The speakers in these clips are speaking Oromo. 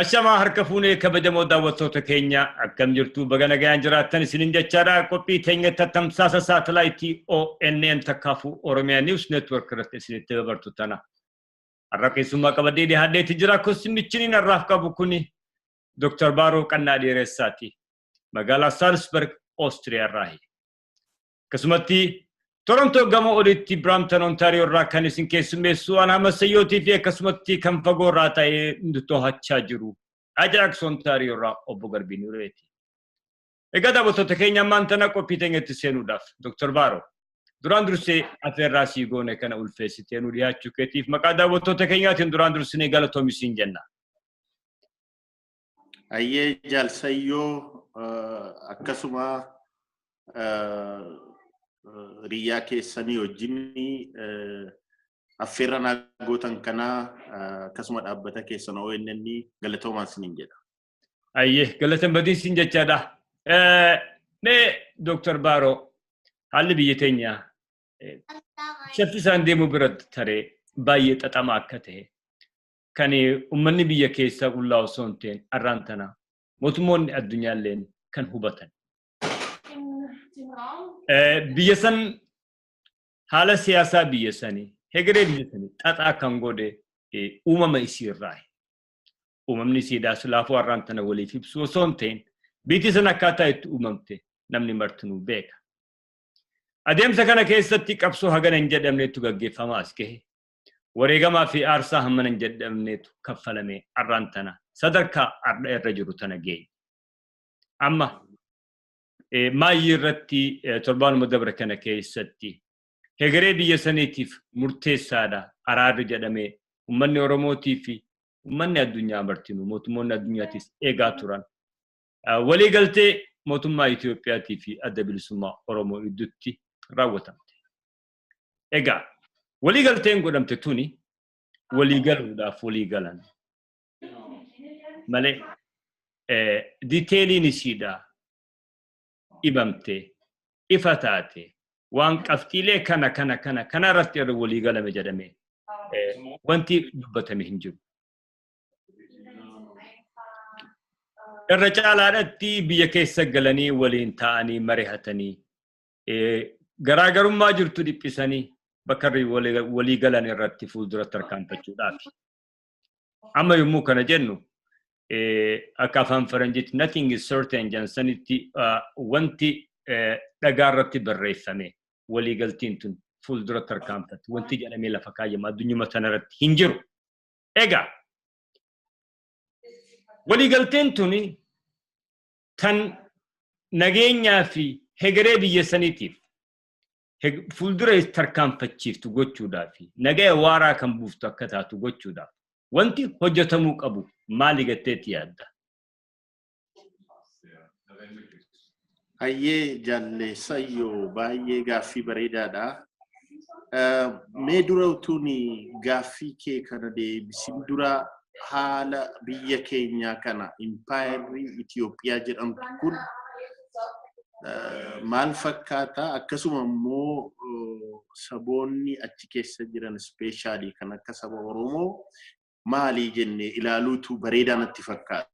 Ashama harka fuunee kabajamoo daawwattoota keenya akkam jirtu baga nagaan jiraattan isinin jechaadha qophii teenya tamsaasa saatalaayitii ONN takkaafu Oromiyaa News Network irratti isinitti dabartu tana. Har'a keessummaa qabadee dhiyaadheetti jira kosimichiniin har'aaf qabu kuni Dr. Baaroo Qannaa Dheeressaati. Magaalaa Salzburg, Austria irraahi. Akkasumatti Toronto gama olitti Brampton Ontario irraa kan isin keessummeessu ana Masayyooti fi akkasumatti kan fagoo irraa ta'ee to'achaa jiru. Ajax Ontario irraa obbo Garbiin Ureeti. Egaa daawwattoota keenya ammaan tana qophii teenyatti seenuudhaaf Dr. Baaroo duraan dursee afeerraa sii goone kana ulfeessitee nu dhiyaachuu keetiif maqaa daawwattoota keenyaatiin duraan dursinee galatoomi jenna. Ayyee jaalsayyoo akkasuma riyaa keessanii wajjin affeerra nagootan kana akkasuma dhaabbata keessan ONN galatoomaa isiniin jedha. Ayyee galatan badii isin jechaadha. Mee Dr. Baaroo haalli biyya teenya shaffisaan deemuu bira taree baay'ee xaxamaa akka ta'e kan uummanni biyya keessaa qullaa osoo hin ta'in arraan tana mootummoonni addunyaalleen kan hubatan. Biyya san haala siyaasaa biyya sanii hegeree biyya sanii xaxaa kan godhe uumama isii irraayi. Uumamni isiidhaas laafuu arraan tana waliif ibsu osoo hin ta'in biyyi san akkaataa itti uumamte namni martinuu beeka. Adeemsa kana keessatti qabsoo hagana hin jedhamneetu gaggeeffamaa as gahe. Wareegamaa fi aarsaa hammana hin jedhamneetu kaffalame arraan tana sadarkaa ardha irra jiru tana ga'e. Amma maayii irratti torbaanuma dabra kana keessatti hegeree biyya saniitiif murteessaadha araarri jedhamee uummanni Oromootii fi uummanni addunyaa martinuu mootummoonni addunyaatiis eegaa turan. Waliigaltee mootummaa Itoophiyaatii fi adda bilisummaa Oromoo gidduutti raawwatamte. Egaa waliigalteen godhamte tuni waliigaluudhaaf waliigalan malee diiteeliin isiidha ibamte ifa taate waan qabxiilee kana irratti irra waliigalame jedhame wanti dubbatame hin jiru. Irra caalaadhaatti biyya keessa galanii waliin ta'anii mari'atanii garaagarummaa jirtu dhiphisanii bakka walii galan irratti fuuldura tarkaanfachuudhaaf. Amma yommuu kana jennu akka afaan Faranjiitti nothing is certain jansanitti wanti dhagaa irratti barreeffame waliigaltiin tun fuuldura tarkaanfatti wanti jedhamee lafa kaayama addunyuma tana irratti hin jiru. Egaa waliigalteen tuni tan nageenyaa fi hegeree biyya saniitiif fuuldura tarkaanfachiiftu gochuudhaaf nagaya waaraa kan buuftu akka taatu gochuudhaaf wanti hojjetamuu qabu maali gatteetti yaadda? Ayyee jaalleessayyoo baay'ee gaaffii bareedaadha. Mee dura utuun gaaffii kee kana deebisin dura haala biyya keenyaa kana impaayerri Itoophiyaa jedhamtu kun maal fakkaata akkasuma immoo saboonni achi keessa jiran ispeeshaalii kan akka saba Oromoo maalii jennee ilaaluutu bareedaa natti fakkaata.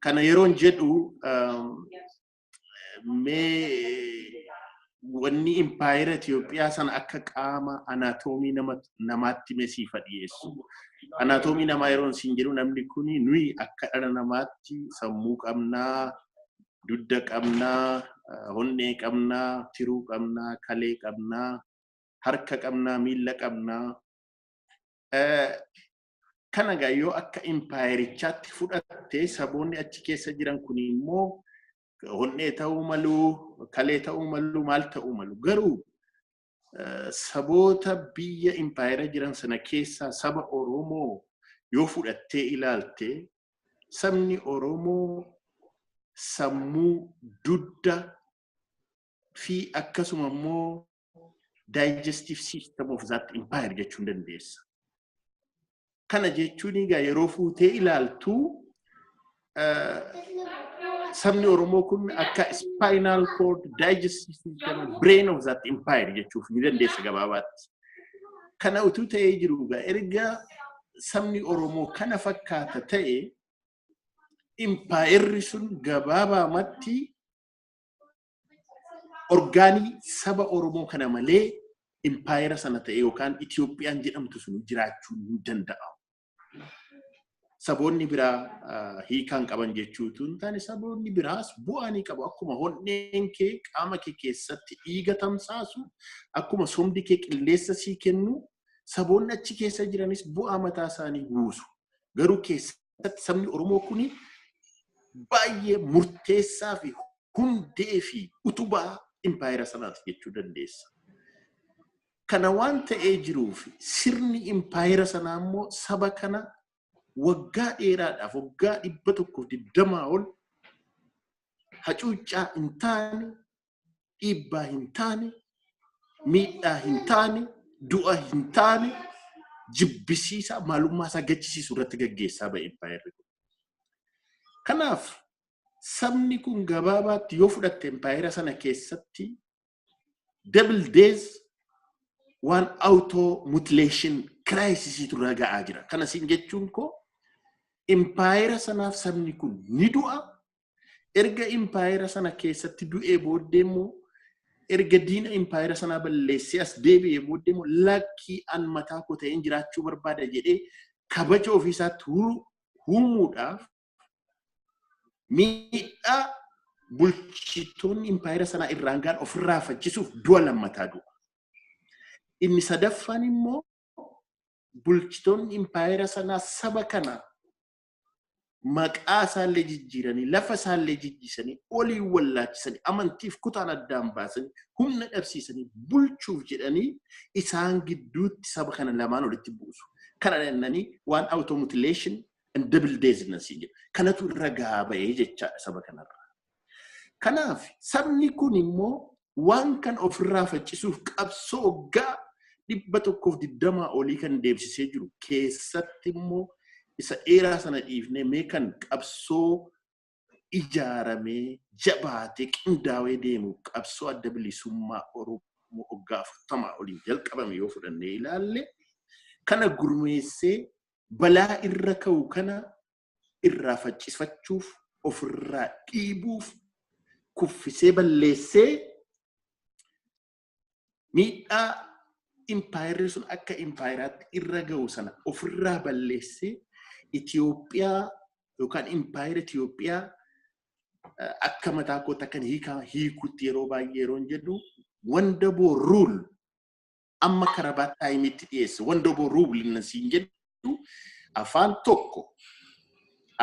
Kana yeroon jedhu mee wanni impaayera Itoophiyaa sana akka qaama anaatoomii namaatti mesiifa dhiyeessu. Anaatoomii namaa yeroon siin jedhu namni kuni nuyi akka dhala namaatti sammuu qabnaa, dudda qabnaa, honnee qabnaa, tiruu qabnaa, kalee qabnaa, harka qabnaa, miila qabnaa. Kana gaayoo akka impaayerichaatti fudhattee saboonni achi keessa jiran kun immoo honnee ta'uu malu, kalee ta'uu malu, maal ta'uu malu. Garuu saboota biyya impaayera jiran sana keessaa saba Oromoo yoo fudhattee ilaalte sabni Oromoo sammuu dudda fi akkasuma immoo digestive system of that empire jechuun dandeessa. Kana jechuun egaa yeroo fuutee ilaaltu sabni Oromoo kun akka spinal cord digestive system brain of that empire jechuuf ni dandeessa gabaabaatti. Kana utuu ta'ee jiru erga sabni Oromoo kana fakkaata ta'e impaayerri sun gabaabaamatti orgaanii saba Oromoo kana malee impaayera sana ta'e yookaan Itoophiyaan jedhamtu sun jiraachuu hin danda'amu. Saboonni biraa hiikaan qaban jechuutu hin taane saboonni biraas bu'aa ni qabu. Akkuma honneen kee qaama kee keessatti dhiiga tamsaasu, akkuma somdi kee qilleensa sii kennu, saboonni achi keessa jiranis bu'aa mataa isaanii buusu. Garuu keessatti sabni Oromoo kuni baay'ee murteessaa fi hundee fi utubaa impaayera sanaati jechuu dandeessa. Kana waan ta'ee jiruuf sirni impaayera sanaa immoo saba kana waggaa dheeraadhaaf waggaa 120 ol hacuuccaa hin taane, dhiibbaa hin taane, miidhaa hin taane, du'a hin taane, jibbisiisaa maalummaa isaa gachisiisu irratti gaggeessaa ba'e impaayerri kun. Kanaaf sabni kun gabaabaatti yoo fudhatte impaayera sana keessatti double days waan auto mutilation crisis irra ga'aa jira. Kana siin jechuun koo impaayera sanaaf sabni kun ni du'a. Erga impaayera sana keessatti du'ee booddee immoo erga diina impaayera sanaa balleessee as deebi'ee booddee immoo lakkii an mataa koo ta'een jiraachuu barbaada jedhee kabaja ofiisaatti uumuudhaaf miidhaa bulchitoonni impaayera sanaa irraan gaan ofirraa faccisuuf du'a lammataa du'a. Inni sadaffaan immoo bulchitoonni impaayera sanaa saba kana maqaa isaallee jijjiiranii, lafa isaallee jijjiisanii, olii wallaachisanii, amantiif kutaan addaan baasanii, humna dhabsiisanii, bulchuuf jedhanii isaan gidduutti saba kana lamaan walitti buusu. Kana jennanii waan auto mutilation and double days jedhu. Kanatu irra gahaa ba'ee jechaadha saba kanarra. Kanaaf sabni kun immoo waan kan ofirraa faccisuuf qabsoo waggaa 120 olii kan deemsisee jiru keessatti immoo isa dheeraa sana dhiifnee mee kan qabsoo ijaaramee jabaatee qindaawee deemu qabsoo adda bilisummaa Oromoo waggaa 40 oliin jalqabame yoo fudhannee ilaalle kana gurmeessee balaa irra ka'u kana irraa faccifachuuf ofirraa dhiibuuf kuffisee balleessee miidhaa impaayerri sun akka impaayeraatti irra ga'u sana ofirraa balleessee Itoophiyaa yookaan impaayera Itoophiyaa akka mataa kootti akkan hiikutti yeroo baay'ee yeroo jedhu wonderful rule amma karabaat taayimitti dhiyeesse wonderful rule innasiin jedhu afaan tokko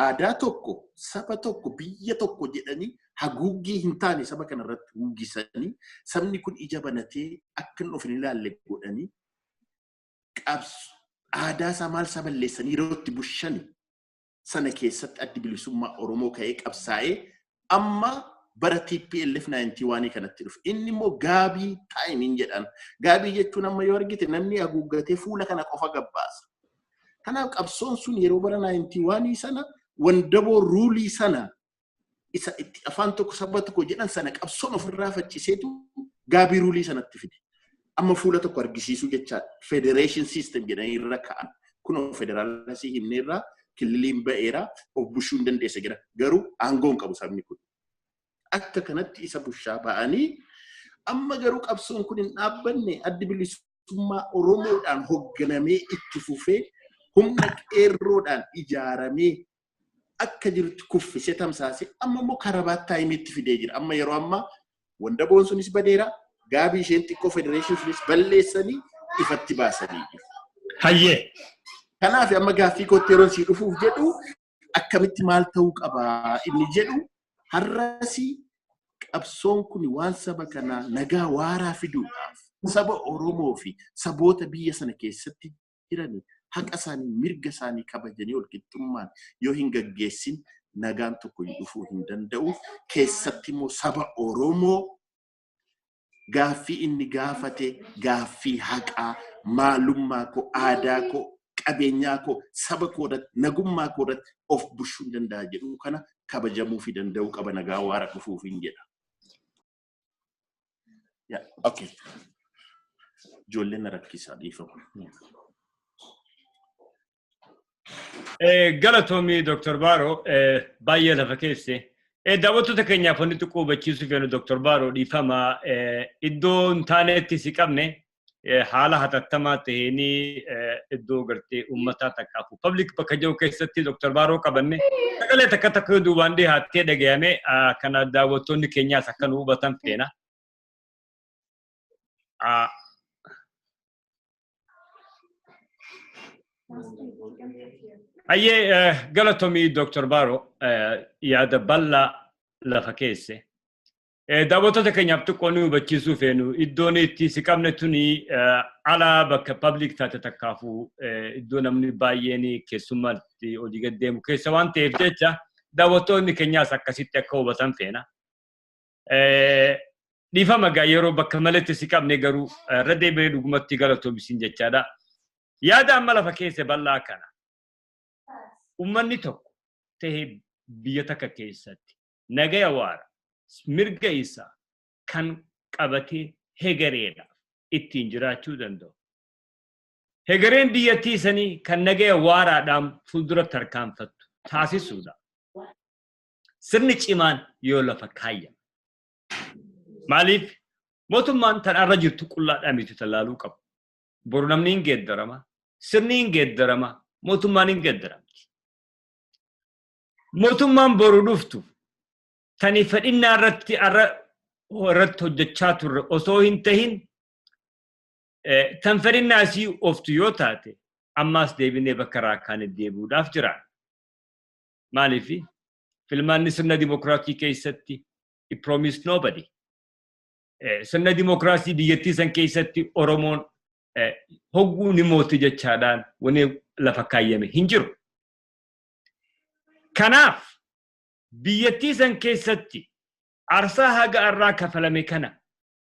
aadaa tokko saba tokko biyya tokko jedhanii haguuggii hin taane saba kanarratti huugisanii sabni kun ija banatee akka of hin ilaalle godhanii aadaa isaa maal isaa balleessanii yerootti bushani sana keessatti addi bilisummaa Oromoo ka'ee qabsaa'ee amma bara TPLF 91 kanatti dhufe. Inni immoo gaabii taayimiin jedhan. Gaabii jechuun amma yoo argite namni haguuggatee fuula kana qofa gabbaasa. Kanaaf qabsoon sun yeroo bara 91 sana wandaboo ruulii sana isa itti afaan tokko saba tokko jedhan sana qabsoon ofirraa facciseetu gaabii ruulii sanatti fide. Amma fuula tokko argisiisuu jecha federation system jedhanii irra ka'an. Kun federaalii himneerraa kililiin ba'eera of bushuu hin dandeessa jira. Garuu aangoon qabu sabni kun. Akka kanatti isa bushaa ba'anii amma garuu qabsoon kun hin dhaabbanne addi bilisummaa Oromoodhaan hoogganamee itti fufee humna qeerroodhaan ijaaramee akka jirutti kuffisee tamsaasee amma immoo karabaat taayimitti fidee jira. Amma yeroo ammaa wandaboon sunis badeera. Gaabii isheen xiqqoo federation sunis balleessanii ifatti baasanii jiru. Hayyee. Kanaaf amma gaaffii kootti yeroo sii dhufuuf jedhu akkamitti maal ta'uu qaba inni jedhu har'asi qabsoon kun waan saba kanaa nagaa waaraa fiduudhaaf saba Oromoo fi saboota biyya sana keessatti jiran haqa isaanii mirga isaanii kabajanii walqixxummaan yoo hin gaggeessin nagaan tokko dhufuu hin danda'u. Keessatti immoo saba Oromoo gaaffii inni gaafate gaaffii haqaa maalummaa koo aadaa koo qabeenyaa koo saba koo irratti nagummaa koo irratti of bushuu hin danda'a jedhu kana kabajamuu fi danda'uu qaba nagaa waara dhufuuf hin jedha. Okay. Ijoolleen rakkisaa dhiifama. Galatoomii Dr. Baaroo baay'ee lafa keesse. Daawwattoota keenyaaf wanti xiqqoo hubachiisuuf yaallu Dr. Baaroo dhiifama iddoo hin taanetti si qabne haala hatattamaa ta'een iddoo gartee uummataa takkaafu public bakka jiru keessatti Dr. Baaroo qabanne sagalee takka takka duubaan dhiyaattee dhagayame kana daawwattoonni keenyaas akka nu hubatan feena. Ayyee galatoomii Dr. Baaroo yaada bal'aa lafa keesse. Daawwattoota keenyaaf xiqqoo nu hubachiisuu feenu iddoon itti si qabne tuni ala bakka public taate takkaafu iddoo namni baay'een keessummaatti hojii gad deemu keessa waan ta'eef jecha daawwattoonni keenyaas akkasitti akka hubatan feena. Dhiifama gaa yeroo bakka maletti si qabne garuu irra deebi'ee dhugumatti galatoomisiin jechaadha. Yaada amma lafa keesse bal'aa kana. Uummanni tokko ta'ee biyya takka keessatti nagaya waara mirga isaa kan qabatee hegereedhaaf ittiin jiraachuu danda'u. Hegereen biyyattii sanii kan nagaya waaraadhaan fuuldura tarkaanfattu taasisuudha. Sirni cimaan yoo lafa kaayyame. Maaliif mootummaan tan irra jirtu qullaadhaan miti tallaaluu qabu. Boru namni hin geeddarama, sirni hin geeddarama, mootummaan hin geeddaramti. Mootummaan boru dhuftu tani fedhinnaa irratti hojjechaa turre osoo hin tahin tan fedhinnaa isii oftu yoo taate ammaas deebinee bakka raakkaanitti deebi'uudhaaf jiraan. Maaliif filmaanni sirna dimokiraatii keessatti it promised nobody. Sirna dimokiraatii biyyattii san keessatti Oromoon hogguu ni mooti jechaadhaan wanni lafa kaayyame hin jiru. Kanaaf biyyattii san keessatti aarsaa haga irraa kafalame kana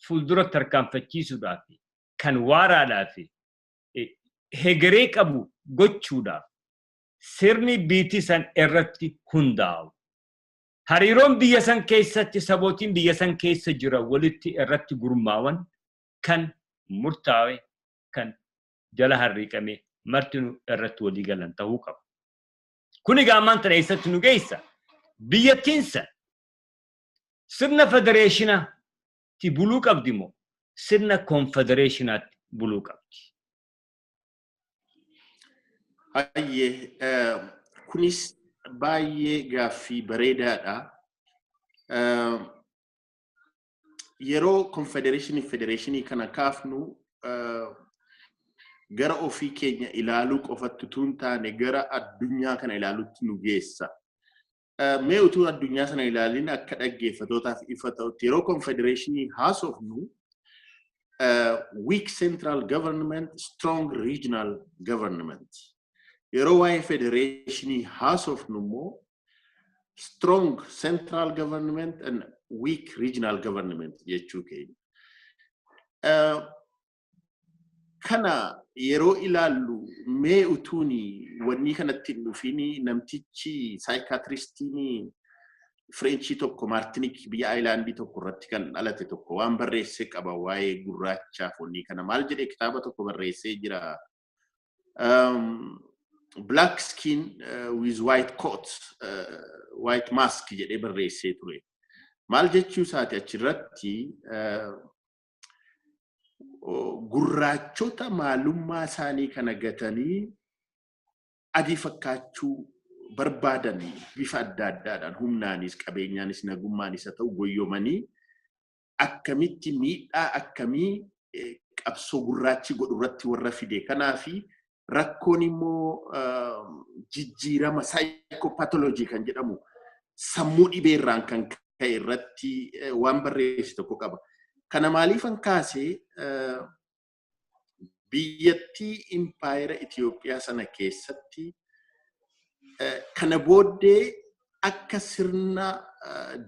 fuuldura tarkaanfachiisuudhaaf kan waaraadhaaf hegeree qabu gochuudhaaf sirni biitii san irratti hundaa'u. Hariiroon biyya san keessatti sabootiin biyya san keessa jira walitti irratti gurmaawan kan murtaa'e kan jala harriiqame martinu irratti walii galan ta'uu qaba. Kuni gaamaan tana eessatti nu geessa. Biyyattiin san sirna federeeshinaatti buluu qabdi moo sirna konfedereeshinaatti buluu qabdi? Hayyee kunis baay'ee gaaffii bareedaadha. Yeroo konfedereeshinii kana kaafnu gara ofii keenya ilaaluu qofattu tun taane gara addunyaa kana ilaaluutti nu geessa. Mee utuu addunyaa sana ilaalin akka dhaggeeffatootaaf ifa ta'utti yeroo konfedereeshinii haasofnu weak central government, strong regional government. Yeroo waa'ee federeeshinii haasofnu immoo strong central government and weak regional government jechuu keenya. Kana yeroo ilaallu mee utuuni wanni kanatti dhufini namtichi saayikaatiristiini Fireenchii tokko Maartinik biyya Aayilaandii tokko irratti kan dhalate tokko waan barreessee qaba waa'ee gurraachaaf wanni kana maal jedhee kitaaba tokko barreessee jira. Black skin with white coat, white mask jedhee barreessee ture. Maal jechuu isaati achirratti gurraachota maalummaa isaanii kana gatanii adii fakkaachuu barbaadanii bifa adda addaadhaan humnaanis qabeenyaanis nagummaanis haa ta'u goyyomanii akkamitti miidhaa akkamii qabsoo gurraachi godhu irratti warra fide. Kanaafi rakkoon immoo jijjiirama psychopathology kan jedhamu sammuu dhibeerraan kan ka'e irratti waan barreesse tokko qaba. Kana maaliifan kaasee biyyattii impaayera Itoophiyaa sana keessatti kana booddee akka sirna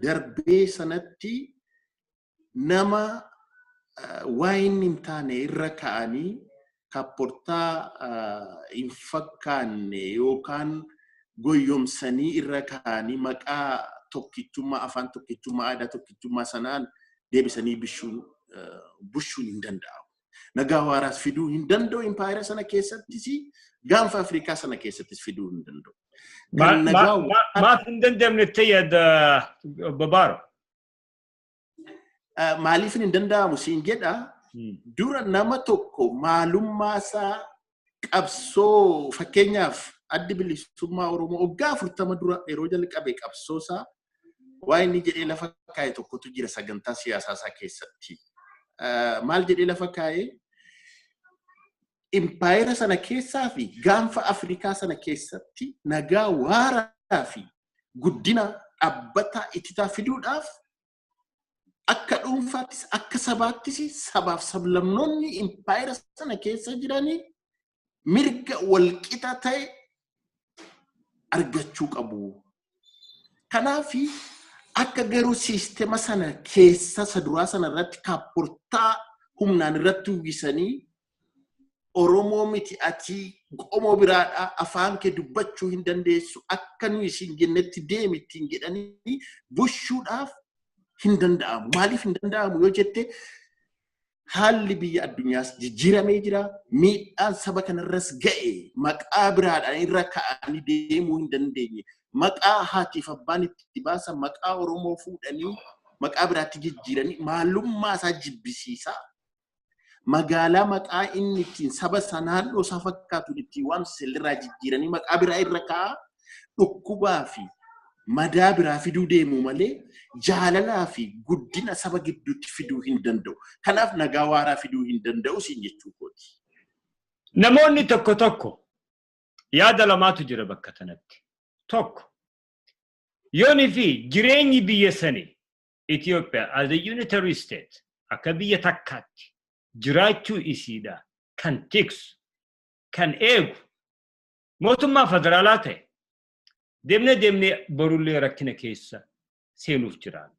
darbee sanatti nama waa'een hin taane irra ka'anii kaapportaa hin fakkaanne yookaan goyyomsanii irra ka'anii maqaa tokkichummaa afaan tokkichummaa aadaa tokkichummaa sanaan deebisanii bushuun hin danda'amu. nagaa waaraas fiduu hin danda'u impaayera sana keessattis gaanfa Afrikaa sana keessattis fiduu hin danda'u. Maaf hin danda'amne ta'eedha Babaaro. Maaliif hin danda'amu siin jedha dura nama tokko maalummaa isaa qabsoo fakkeenyaaf addi bilisummaa Oromoo waggaa 40 dura yeroo jalqabe qabsoo isaa waa inni jedhee lafa kaa'e tokkotu jira sagantaa siyaasaa isaa keessatti. Maal jedhee lafa kaa'e impaayera sana keessaa fi gaanfa Afrikaa sana keessatti nagaa waaraa fi guddina dhaabbataa ititaa fiduudhaaf akka dhuunfaattis akka sabaattis sabaaf sablamnoonni impaayera sana keessa jiranii mirga walqixa ta'e argachuu qabu. Kanaaf akka garuu siistema sana keessa saduraa sana irratti kaapportaa humnaan irratti uwwisanii Oromoo miti ati qomoo biraadha afaan kee dubbachuu hin dandeessu akka nu isin jennetti deemittiin jedhanii bushuudhaaf hin danda'amu. Maaliif hin danda'amu yoo jette haalli biyya addunyaas jijjiiramee jira. Miidhaan saba kanarras ga'e maqaa biraadhaan irra ka'anii deemuu hin dandeenye. Maqaa haatiif abbaan itti baasan maqaa Oromoo fuudhanii maqaa biraatti jijjiiranii maalummaa isaa jibbisiisaa. Magaalaa maqaa inni ittiin saba sanaan isaa fakkaatu ittiin waamsisan irraa jijjiiranii maqaa biraa irra kaa'aa dhukkubaa fi madaa biraa fiduu deemu malee jaalalaa fi guddina saba gidduutti fiduu hin danda'u. Kanaaf nagaa waaraa fiduu hin danda'u siin jechuu kooti. Namoonni tokko tokko yaada lamaatu jira bakka tanatti. Tokko yoonii fi jireenyi biyya sanii Itoophiyaa as a unitary state akka biyya takkaatti jiraachuu isiidha kan tiksu kan eegu mootummaa federaalaa ta'e deemnee borullee rakkina keessa seenuuf jiraan.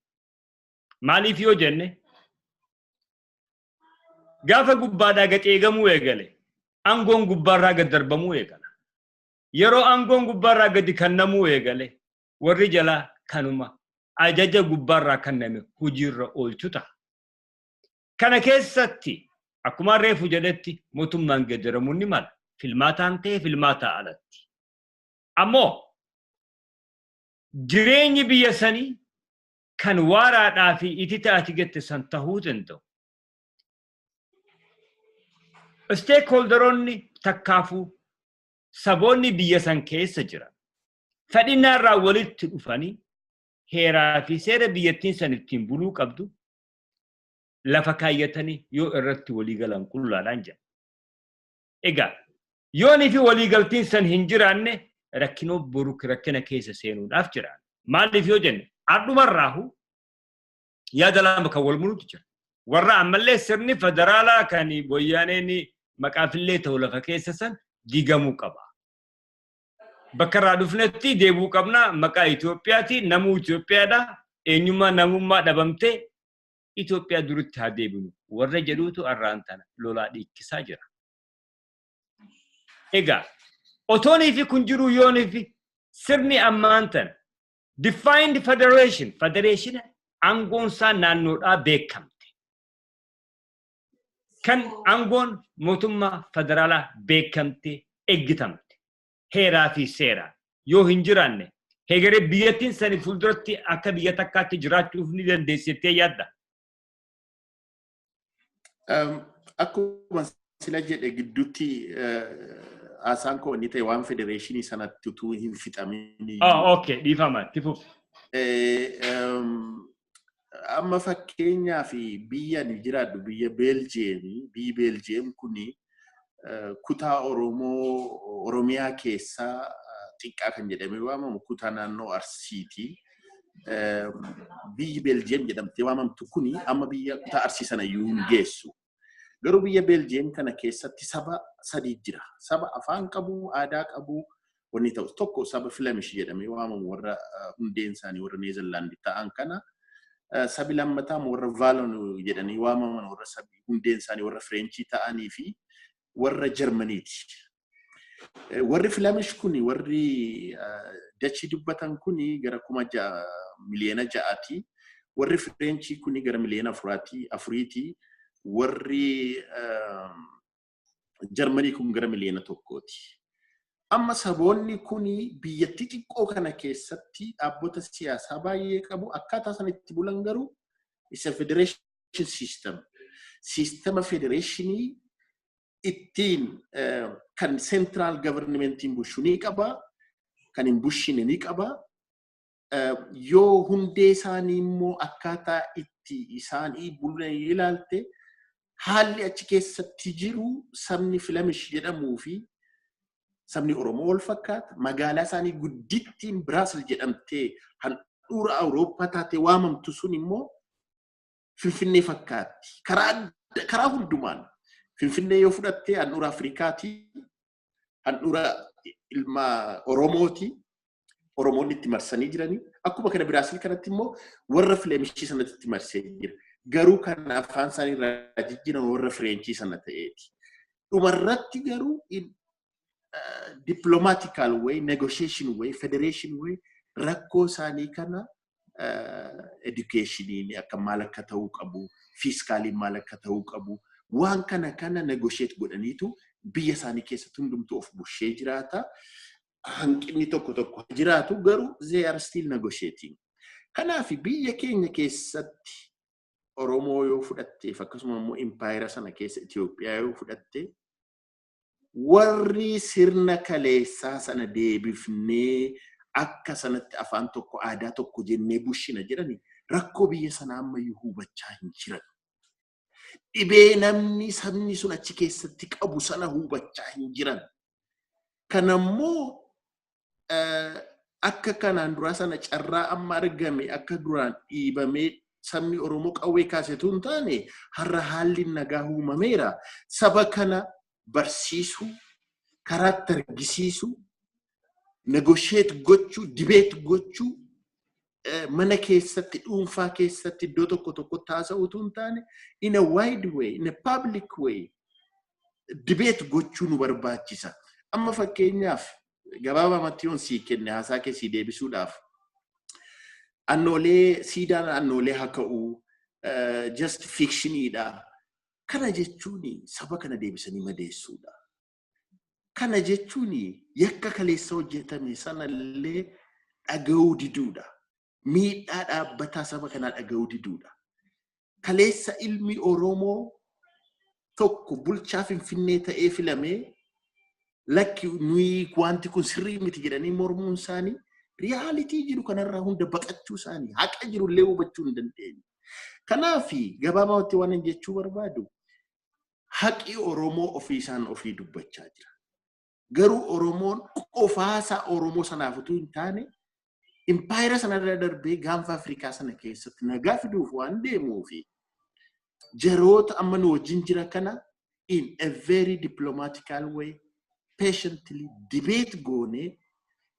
Maaliif yoo jenne gaafa gubbaadhaa gad eegamuu eegale aangoon gubbaarraa gad darbamuu eegala. Yeroo aangoon gubbaarraa gadi kannamuu eegale warri jalaa kanuma ajaja gubbaarraa kanname hojiirra oolchu ta'a. Kana keessatti akkuma reefu jedhetti mootummaan geeddaramuun ni mala. Filmaataan ta'e filmaataa alatti. Ammoo jireenyi biyya sanii kan waaraadhaa fi itita ati jette san tahuu danda'u. Stakeholderoonni takkaafuu saboonni biyya san keessa jiran fedhinnaarraa walitti dhufanii heeraa fi seera biyyattiin san ittiin buluu qabdu lafa kaayyatanii yoo irratti walii galan qullaadhaan jedha. Egaa yoonii fi waliigaltiin san hin jiraanne rakkinoo boru rakkina keessa seenuudhaaf jiraan. Maaliif yoo jenne addumarraahu yaada lama kan wal murutu jira. Warra ammallee sirni federaalaa kan wayyaaneen maqaafillee ta'u lafa keessa san diigamuu qaba. Bakka irraa dhufnetti deebuu qabna maqaa Itoophiyaati namuu Itoophiyaadha eenyummaa namummaa dhabamtee Itoophiyaa duritti haa deebinu warra jedhuutu arraan tana lolaa dhiikkisaa jira. Egaa otoonii fi kun jiru yoonii fi sirni ammaan tana defined federation aangoonsaa naannoodhaa beekamte. Kan aangoon mootummaa federaalaa beekamte eeggatamte. Heeraa fi seeraa yoo hin jiraanne hegeree biyyattiin sanii fuulduratti akka biyya takkaatti jiraachuuf ni dandeessitee yaadda. Akkuma sila jedhe gidduutti asaan koo inni ta'e waan federeeshinii sanatti utuu hin fixamin. Okay, dhiifama tifuuf. Amma fakkeenyaa fi biyya ni jiraadhu biyya Beeljeem kuni kutaa Oromiyaa keessaa xiqqaa kan jedhamee waamamu kutaa naannoo Arsiiti. Biyyi Beeljeem jedhamtee waamamtu kuni amma biyya kutaa Arsii sana iyyuu hin geessu. Garuu biyya Beeljeem kana keessatti saba sadii jira. Saba afaan qabu, aadaa qabu, wanni ta'u tokko saba Flemish jedhamee waamamu warra hundeen isaanii warra Neezerlaandi ta'an kana. Sabi lammataa warra Vaalon jedhanii waamaman warra sabi hundeen isaanii warra Fireenchii ta'anii fi warra Jarmaniiti. Warri Flemish kuni warri Dachii dubbatan kuni gara 6 miliyoona 6ti. Warri Fireenchii kuni gara miliyoona 4ti. warri Jarmanii kun gara miliyoona tokkooti. Amma saboonni kuni biyyattii xiqqoo kana keessatti dhaabbata siyaasaa baay'ee qabu. Akkaataa sanatti bulan garuu isa federation system. Sistema federeeshinii ittiin kan central governmentiin bushu ni qaba, kan hin bushine ni qaba. Yoo hundee isaanii immoo akkaataa itti isaanii bulan ilaalte haalli achi keessatti jiru sabni Filamish jedhamuu fi sabni Oromoo wal fakkaata. Magaalaa isaanii guddittiin Biraasel jedhamtee handhuura Awurooppaa taatee waamamtu sun immoo Finfinnee fakkaatti. Karaa hundumaan Finfinnee yoo fudhattee handhuura Afrikaati, handhuura ilma Oromooti. Oromoonni itti marsanii jiranii. Akkuma kana Biraasel kanatti immoo warra Filamishii sanatti itti marsee jira. Garuu kan afaan isaanii irraa jijjiiran warra Fireenchii sana ta'eeti. Dhumarratti garuu diplomatical way, negotiation way, federation way rakkoo isaanii kana educationiin akka maal akka ta'uu qabu, fiiskaaliin maal akka ta'uu qabu, waan kana negotiate godhaniitu biyya isaanii keessatti hundumtuu of bushee jiraata. Hanqinni tokko jiraatu garuu they are still negotiating. Kanaaf biyya keenya keessatti Oromoo yoo fudhattee akkasumas immoo empire sana keessa Itoophiyaa yoo fudhattee warri sirna kaleessaa sana deebifnee akka sanatti afaan tokko aadaa tokko jennee bushina jedhani rakkoo biyya sanaa ammayyuu hubachaa hin jiran. Dhibee namni sabni sun achi keessatti qabu sana hubachaa hin jiran. Kanammoo akka kanaan duraa sana carraa amma argame akka duraan dhiibamee sabni Oromoo qawwee kaasetu hin taane har'a haalli nagaa uumameera. Saba kana barsiisuu, karaatti argisiisuu, negotiate gochuu, debate gochuu, mana keessatti dhuunfaa keessatti iddoo tokko taasisuutu hin taane in a wide way, in a public way debate gochuu nu barbaachisa. Amma fakkeenyaaf gabaabamatti yoon sii kenne haasaa keessii deebisuudhaaf annoolee siidaan annoolee haa ka'uu just fictioniidha. Kana jechuun saba kana deebisanii madeessuudha. Kana jechuun yakka kaleessa hojjetame sanallee dhaga'uu diduudha. Miidhaa dhaabbataa saba kanaa dhaga'uu diduudha. Kaleessa ilmi Oromoo tokko bulchaa Finfinnee ta'ee filamee lakki nuyi wanti kun sirrii miti jedhanii mormuun isaanii realitii jiru kanarraa hunda baqachuu isaanii haqa jiru illee hubachuu hin dandeenye. Kanaaf gabaabumatti waan jechuu barbaadu haqi Oromoo ofii isaan ofii dubbachaa jira. Garuu Oromoon qofaasaa Oromoo sanaaf utuu hin taane empire sanarra darbee gaanfa Afrikaa sana keessatti nagaa fiduuf waan deemuufi jaroota amma nu wajjin jira kana in a very diplomatical way patiently debate goone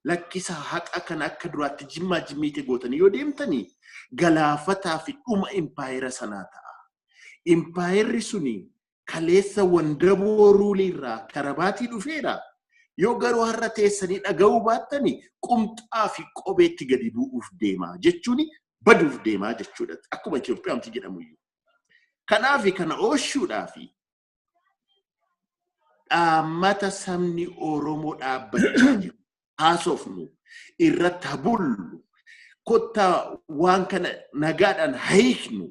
lakkisa haqa kana akka duraatti jimmaa jimmiite gootanii yoo deemtanii galaafataa fi dhuma empire sanaa ta'a. Empire suni kaleessa wandaboo ruuliirraa karabaatii dhufeera. Yoo garuu har'a teessanii dhaga'uu baattanii qumxaa fi qobeetti gadi bu'uuf deemaa jechuun baduuf deemaa jechuudha. Akkuma Itoophiyaamti jedhamu iyyuu. Kanaaf kana ooshuudhaaf dhaammata sabni Oromoo dhaabbachaa jiru. Haasofnu irratti habullu kottaa waan kana nagaadhaan hiiknu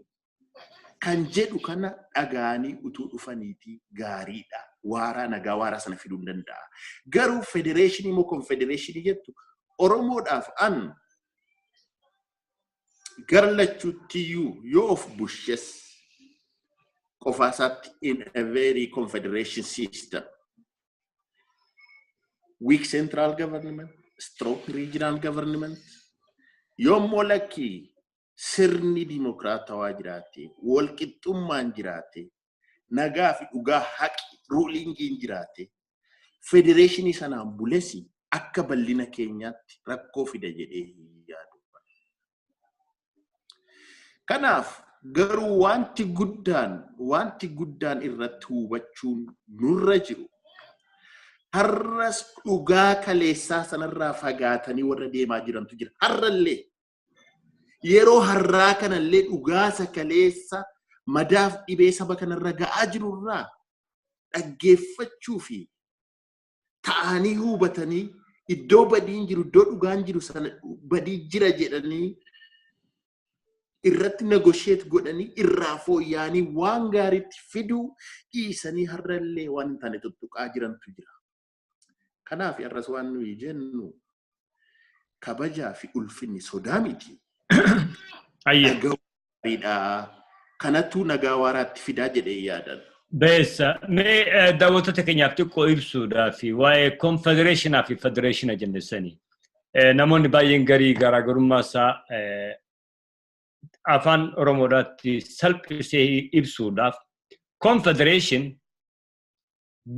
kan jedhu kana dhagaanii utuu dhufaniiti gaariidha. Waaraa nagaa waaraa sana fiduu danda'a. Garuu federeeshinii moo konfedereeshinii jettu Oromoodhaaf an garlachuuttiyuu yoo of bushes qofaasaatti in a very confederation system. Weak central government, strong regional government. Yommuu lakki sirni dimokiraatawaa jiraate, walqixxummaan jiraate, nagaa fi dhugaa haqi ruulingiin jiraate, federeeshinii sanaan bulesi akka bal'ina keenyaatti rakkoo fida jedhee yaadu. Kanaaf garuu wanti guddaan irratti hubachuun nurra jiru. Har'as dhugaa kaleessaa sanarraa fagaatanii warra deemaa jirantu jira. Har'allee yeroo har'aa kanallee dhugaasa kaleessa madaaf dhibee saba kanarra ga'aa jirurraa dhaggeeffachuu fi ta'anii hubatanii iddoo badiin jiru iddoo dhugaan jiru sana badii jira jedhanii irratti negotiate godhanii irraa fooyya'anii waan gaariitti fiduu dhiisanii har'allee waan tane tuttuqaa jirantu jira. Kanaaf arras waan nuyi jennu kabajaa fi ulfinni sodaa miti. Gaariidha. Kanatu nagaa waaraatti fidaa jedhee yaadan. Beessa mee daawwattoota keenyaaf xiqqoo ibsuudhaa fi waa'ee confederation fi federation jennessanii namoonni baay'een garii garaagarummaa isaa afaan Oromoodhaatti salphisee ibsuudhaaf confederation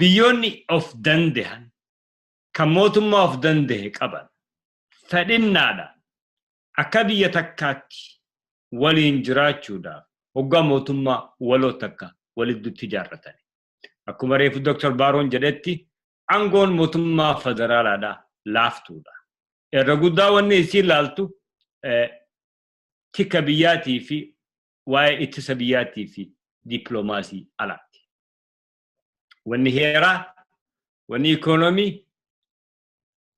biyyoonni of danda'an kan mootummaa of danda'e qaban fedhinnaadha akka biyya takkaatti waliin jiraachuudhaaf hoggaa mootummaa waloo takka walitti ijaarratan. Akkuma reefu Dr. Baaroon jedhetti aangoon mootummaa federaalaadha laaftuudha. Irra guddaa wanni isiin laaltu tika biyyaatii fi waa'ee ittisa biyyaatii fi dippiloomaasii alaatti. Wanni heeraa, wanni ikoonoomii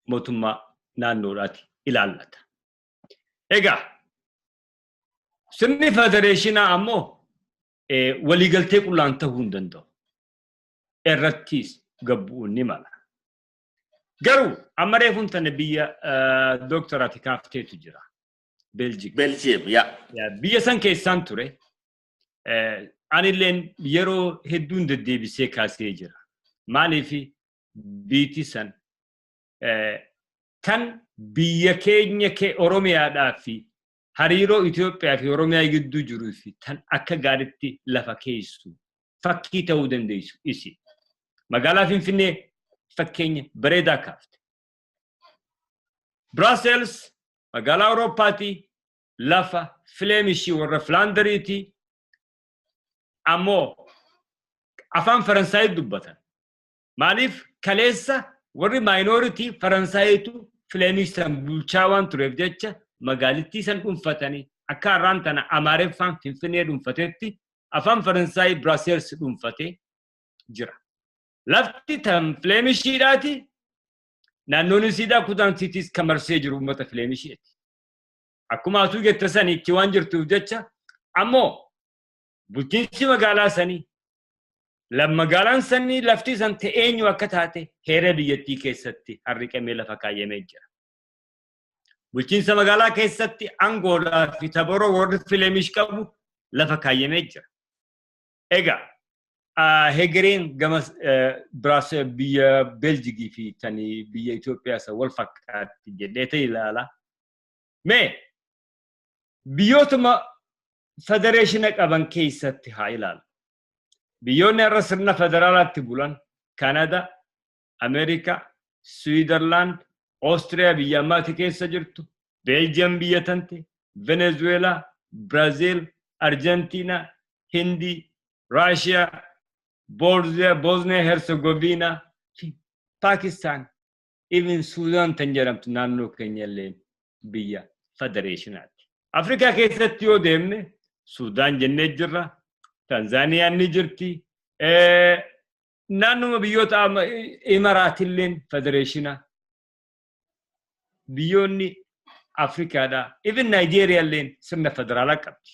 mootummaa naannoodhaati ilaallata. Egaa sirni federeeshinaa ammoo waliigaltee qullaan ta'uu hin danda'u. Irrattis gabbuun ni mala. Garuu amma reefuun tana biyya doktaraati kaafteetu jira. Belgium, yaa. Biyya san keessaan ture. Anilleen yeroo hedduun deddeebisee kaasee jira. Maaliif biiti san kan biyya keenya Oromiyaadhaa fi hariiroo Itoophiyaa fi Oromiyaa gidduu jiruu fi tan akka gaariitti lafa keessu fakkii ta'uu dandeessu isi. Magaalaa Finfinnee fakkeenya bareedaa kaafte. Brussels magaalaa Awurooppaati lafa Fileemishii warra Filaandariiti ammoo afaan Faransaayii dubbatan. Maaliif kaleessa warri minority Faransaayii Fileemish san bulchaa waan tureef jecha magaalittii san dhuunfatanii akka har'aan tana Amaareffaan Finfinnee dhuunfateetti afaan Faransaayii Brussels dhuunfatee jira. Lafti tan Fileemishiidhaati naannoon isiidhaa kutaan siitiis kamarsee jiru uummata Fileemishiiti. Akkuma atuu jette sanii itti waan jirtuuf jecha ammoo bulchiinsi magaalaa sanii magaalaan sanii lafti san eenyu akka taate heera biyyattii keessatti harriqamee lafa kaayyamee jira. Bulchiinsa magaalaa keessatti aangoodhaa fi taboroo warri Fileemish qabu lafa kaayyamee jira. Egaa hegereen gama biyya Beeljigii fi tanii biyya Itoophiyaa isa wal fakkaatti jedhee ta'e ilaala. Mee biyyootuma federeeshina qaban keessatti haa ilaalu. Biyyoonni har'a sirna federaalaatti bulan Kanada, Ameerikaa, Switzerland, Austria biyya ammaati keessa jirtu, Belgium biyya tante, Venezuela, Brazil, Argentina, Hindi, Russia, Bosnia Herzegovina, Pakistan, even Sudan tan jedhamtu naannoo keenyallee biyya federeeshinaati. Afrikaa keessatti yoo deemne Sudan jennee jirra, Tanzaniyaan ni jirti, naannuma biyyoota Imaraatilleen federeeshina. Biyyoonni Afrikaadhaa, even Naayijeeriyaalleen sirna federaalaa qabdi.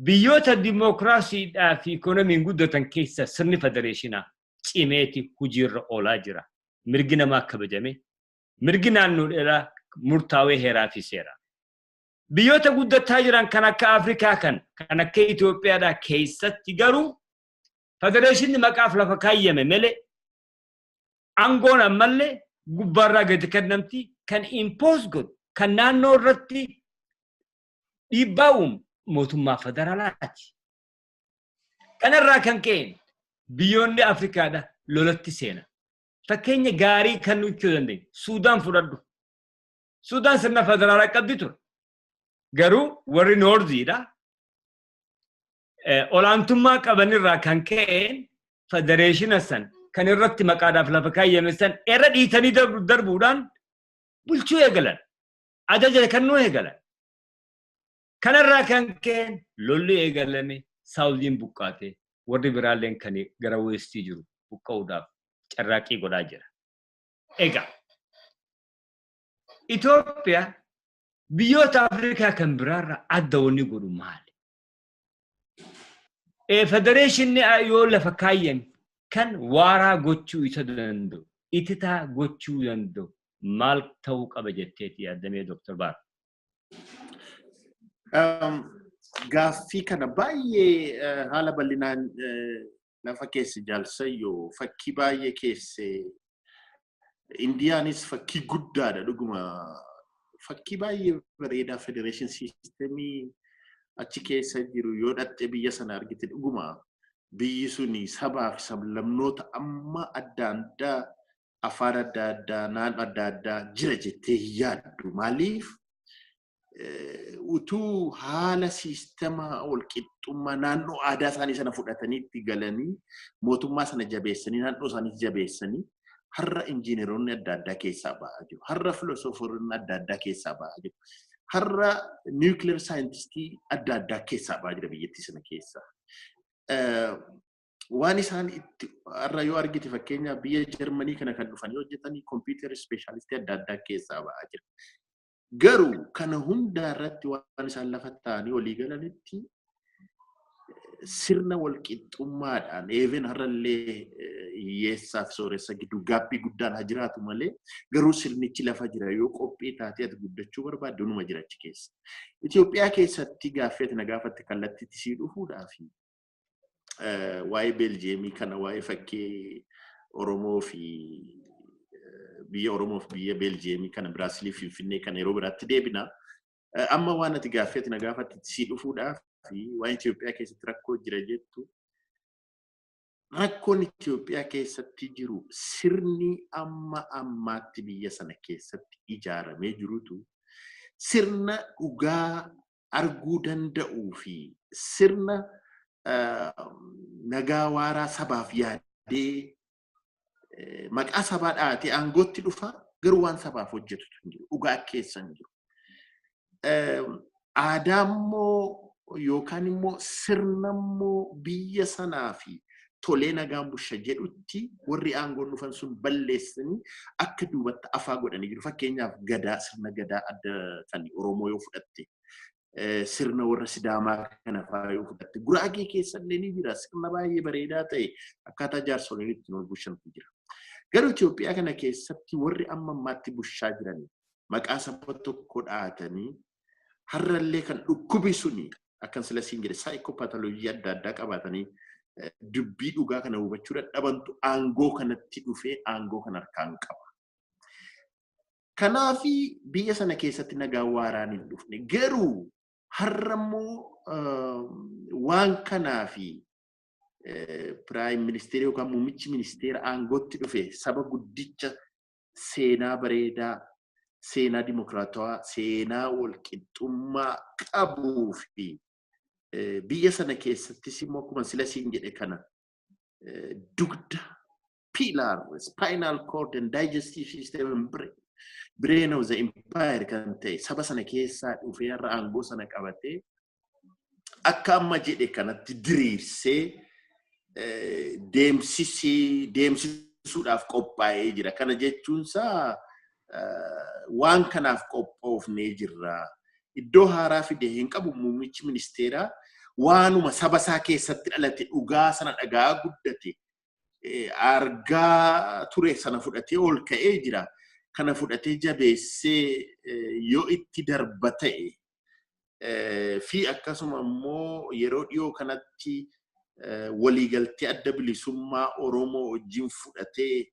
Biyyoota dimookiraasiidhaa fi ikoonomiin guddatan keessa sirni federeeshinaa cimeeti hojiirra oolaa jira. Mirgi namaa kabajame, mirgi naannoodhaa murtaawee heeraa fi seeraa. Biyyoota guddataa jiran kan akka Afrikaa kan akka Itoophiyaadhaa keessatti garuu federeeshinni maqaaf lafa kaayyame malee aangoon ammallee gubbaarraa gadi kennamti kan impose godhu kan naannoo irratti dhiibbaa uumu mootummaa federaalaati. Kanarraa kan ka'e biyyoonni Afrikaadhaa lolatti seenan. Fakkeenya gaarii kan nuti dandeenyu Suudaan fudhadhu. Suudaan sirna federaalaa qabdi ture. Garuu warri Noorziidha. Olaantummaa qabanirraa kan ka'een federeeshina san kan irratti maqaadhaaf lafa kaayyame san irra dhiitanii darbuudhaan bulchuu eegalan. Ajaja kennuu eegalan. Kanarraa kan ka'een lolli eegalame saawuziin buqqaate warri biraalleen kan gara weestii jiru buqqa'uudhaaf carraaqii godhaa jira. Egaa Itoophiyaa biyyoota Afrikaa kan biraarraa adda wanni godhu maali? Federeeshinni yoo lafa kaayyan kan waaraa gochuu isa danda'u, ititaa gochuu danda'u maal ta'uu qaba jetteeti yaadamee Dr. Baar? Gaaffii kana baay'ee haala bal'inaan lafa keessa jaalsayyoo fakkii baay'ee keesse Indiyaanis fakkii guddaadha dhuguma fakkii baay'ee bareedaa federation systemii achi keessa jiru yoo dhatte biyya sana argite dhuguma biyyi suni sabaa fi sablamnoota amma adda addaa afaan adda addaa naannoo adda addaa jira jettee yaaddu maaliif utuu haala siistema walqixxummaa naannoo aadaa isaanii sana fudhataniitti galanii mootummaa sana jabeessanii naannoo isaanii jabeessanii har'a injiineroonni adda addaa keessaa ba'aa jiru. Har'a filosoofoonni adda addaa keessaa ba'aa jiru. Har'a niwukileer saayintistii adda addaa keessaa ba'aa jira biyyattii sana keessaa. Waan isaan itti har'a yoo argite fakkeenyaaf biyya Jarmanii kana kan dhufanii hojjetanii kompiitara ispeeshaalistii adda addaa keessaa ba'aa jira. Garuu kana hunda irratti waan isaan lafa ta'anii walii galanitti sirna walqixxummaadhaan even har'allee hiyyeessaaf sooressa gidduu gaaffii guddaan haa jiraatu malee garuu sirnichi lafa jira yoo qophii taatee ati guddachuu barbaadde hunuma jira achi keessa. Itoophiyaa keessatti gaaffii ati na gaafatti kallattiitti sii dhufuudhaaf waa'ee Beeljeemii kana waa'ee fakkii Oromoo fi biyya Oromoo fi biyya Beeljeemii kana Biraazilii fi Finfinnee kana yeroo biraatti deebina. Amma waan ati gaaffii ati na gaafatti sii dhufuudhaaf waan Itoophiyaa keessatti rakkoo jira jettu rakkoon Itoophiyaa keessatti jiru sirni amma ammaatti biyya sana keessatti ijaaramee jirutu sirna dhugaa arguu danda'uu fi sirna nagaa waaraa sabaaf yaadee maqaa sabaa dhaatee aangootti dhufa garuu waan sabaaf hojjetutu hin jiru dhugaa keessa hin jiru. Aadaa immoo yookaan immoo sirna immoo biyya sanaa fi tolee nagaan busha jedhutti warri aangoon dhufan sun balleessanii akka duubatti afaa godhanii jiru. Fakkeenyaaf gadaa sirna gadaa adda kan Oromoo yoo fudhatte sirna warra Sidaamaa kana fa'aa yoo fudhatte Guraagee keessallee ni jira sirna baay'ee bareedaa ta'e akkaataa jaarsoliin ittiin wal bushantu jira. Garuu Itoophiyaa kana keessatti warri amma ammaatti bushaa jiran maqaa saba tokko dhaatanii har'allee kan dhukkubi suni akkan sila siin jedhe saayikoopaatoloojii adda addaa qabaatanii dubbii dhugaa kana hubachuu dadhabantu aangoo kanatti dhufee aangoo kan harkaan qaba. Kanaafi biyya sana keessatti nagaa waaraan hin dhufne garuu har'ammoo waan kanaafi Piraayim Ministeera yookaan muummichi ministeera aangootti dhufe saba guddicha seenaa bareedaa seenaa dimokiraatawaa seenaa walqixxummaa qabuu fi biyya sana keessattis immoo akkuma sila siin jedhe kana dugda pillar spinal cord and digestive system brain of the empire kan ta'e saba sana keessaa dhufee har'a aangoo sana qabatee akka amma jedhe kanatti diriirsee deemsisuudhaaf qophaa'ee jira. Kana jechuunsaa waan kanaaf qophoofnee jirra. Iddoo haaraa fidee hin qabu muummichi ministeeraa waanuma saba isaa keessatti dhalate dhugaa sana dhagaa guddate argaa ture sana fudhatee ol ka'ee jira. Kana fudhatee jabeessee yoo itti darba ta'e fi akkasuma immoo yeroo dhiyoo kanatti waliigaltee adda bilisummaa Oromoo wajjin fudhatee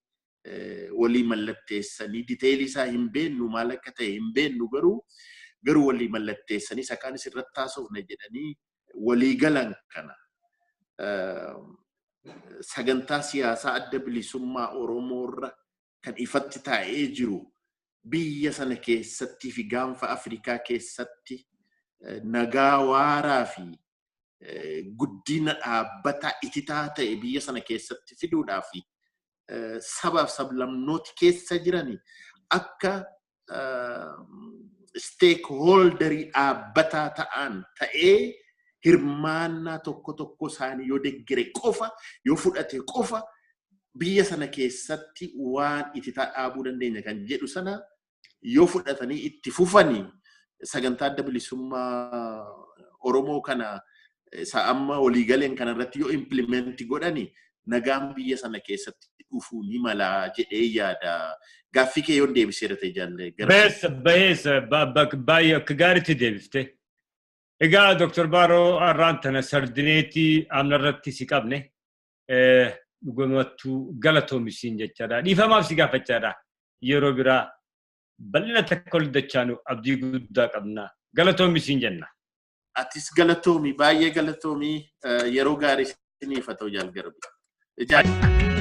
walii mallatteessanii diteelii isaa hin beennu maal akka ta'e hin beennu garuu walii mallatteessanii sakaan isirratti haasofna jedhanii waliigalan kana sagantaa siyaasaa adda bilisummaa Oromoorra kan ifatti taa'ee jiru biyya sana keessatti fi gaanfa Afrikaa keessatti nagaa waaraa fi guddina dhaabbataa ititaa ta'e biyya sana keessatti fiduudhaaf sabaaf sablamnooti keessa jirani akka stakeholderii dhaabbataa ta'an ta'ee hirmaannaa tokko isaanii yoo deggere qofa yoo fudhate qofa biyya sana keessatti waan itti dhaabuu dandeenya kan jedhu sana yoo fudhatanii itti fufanii sagantaa adda bilisummaa Oromoo kana amma waliigaleen kanarratti yoo implimenti godhani nagaan biyya sana keessatti dhufuu ni mala jedhee yaada. Gaaffii kee yoo deebisee irratti jaalle. Beesa baay'ee akka gaariitti deebifte. Egaa Dr. Baaroo arraan tana sardineetii amnarratti si qabne dhugumattuu galatoomisiin jechaadha. Dhiifamaaf si gaafachaadha. Yeroo biraa bal'ina takka ol dachaanu abdii guddaa qabna. Galatoomisiin jenna. Atis galatoomi baay'ee galatoomi yeroo gaarii siniif haa ta'u jaalgarbi.